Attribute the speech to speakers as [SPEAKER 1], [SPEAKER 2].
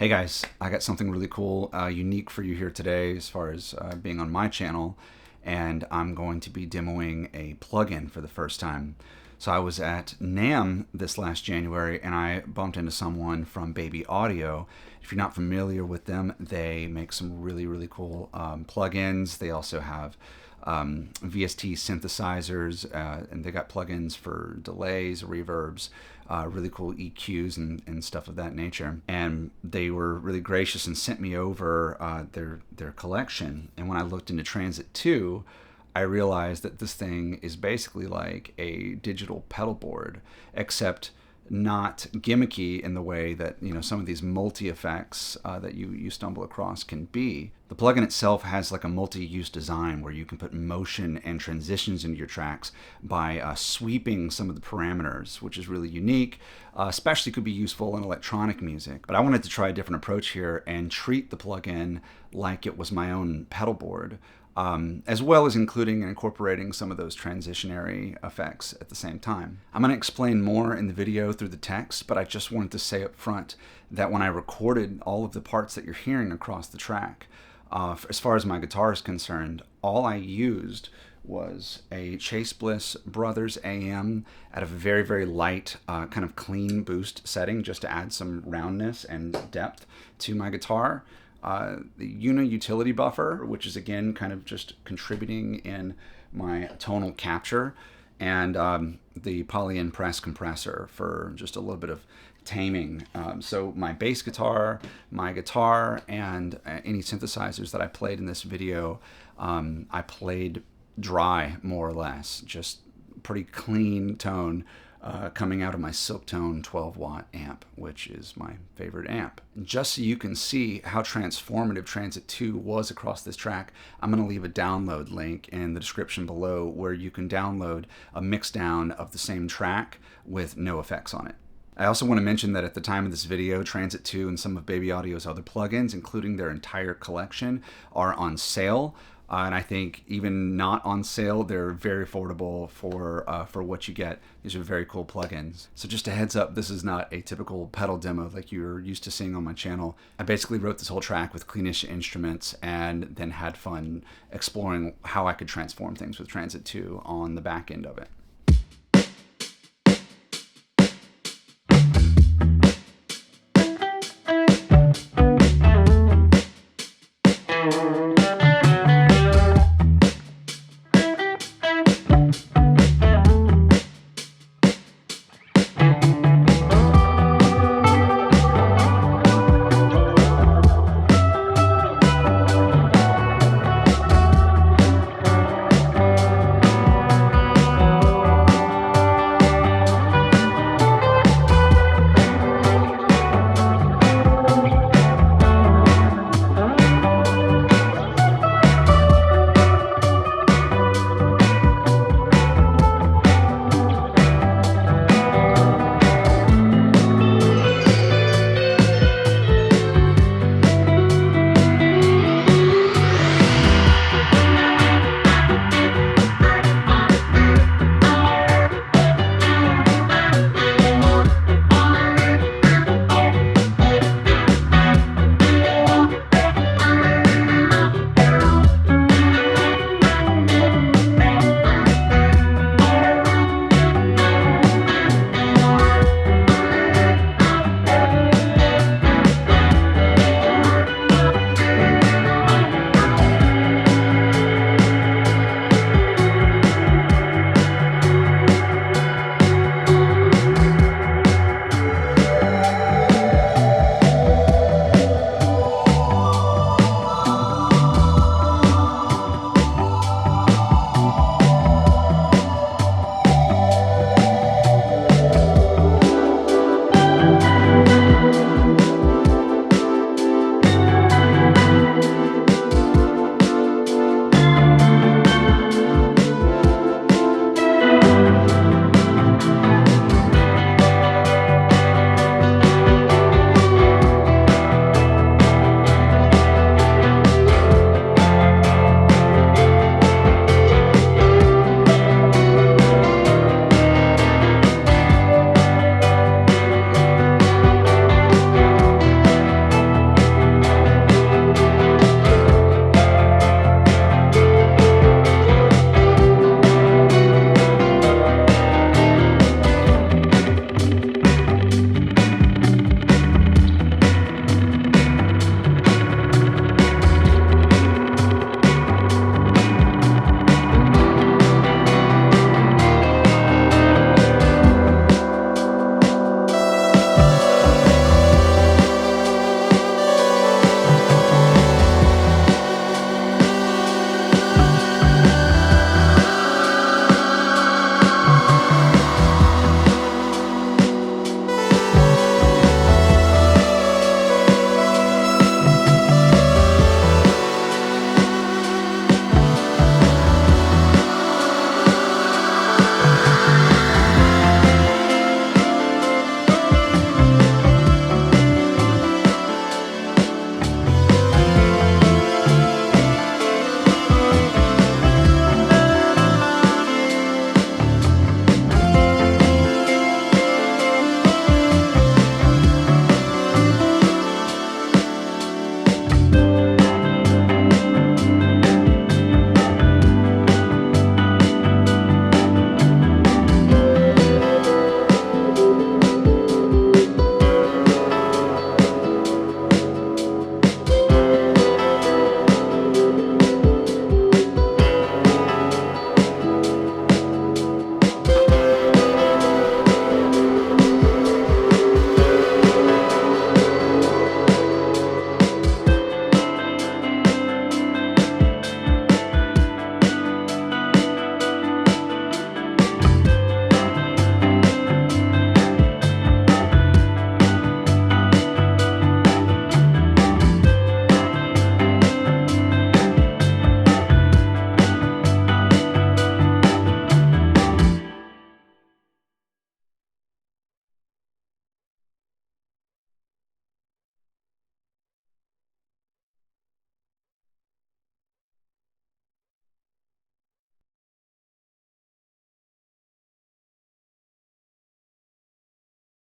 [SPEAKER 1] Hey guys, I got something really cool, unique for you here today as far as being on my channel, and I'm going to be demoing a plugin for the first time. So I was at NAMM this last January and I bumped into someone from Baby Audio. If you're not familiar with them, they make some really cool plugins. They also have VST synthesizers, and they got plugins for delays, reverbs, really cool EQs and stuff of that nature. And they were really gracious and sent me over their collection. And when I looked into Transit 2, I realized that this thing is basically like a digital pedal board, except not gimmicky in the way that some of these multi-effects that you stumble across can be. The plugin itself has like a multi-use design where you can put motion and transitions into your tracks by sweeping some of the parameters, which is really unique, especially could be useful in electronic music. But I wanted to try a different approach here and treat the plugin like it was my own pedal board. As well as including and incorporating some of those transitionary effects at the same time. I'm going to explain more in the video through the text, but I just wanted to say up front that when I recorded all of the parts that you're hearing across the track, as far as my guitar is concerned, all I used was a Chase Bliss Brothers AM at a very light, kind of clean boost setting, just to add some roundness and depth to my guitar. The Euna utility buffer, which is again kind of just contributing in my tonal capture, and the Polyend press compressor for just a little bit of taming. So my bass guitar, my guitar, and any synthesizers that I played in this video, I played dry, more or less, just pretty clean tone coming out of my Silktone 12-watt amp, which is my favorite amp. Just so you can see how transformative Transit 2 was across this track, I'm going to leave a download link in the description below where you can download a mixdown of the same track with no effects on it. I also want to mention that at the time of this video, Transit 2 and some of Baby Audio's other plugins, including their entire collection, are on sale. And I think even not on sale, they're very affordable for what you get. These are very cool plugins. So just a heads up, this is not a typical pedal demo like you're used to seeing on my channel. I basically wrote this whole track with cleanish instruments and then had fun exploring how I could transform things with Transit 2 on the back end of it.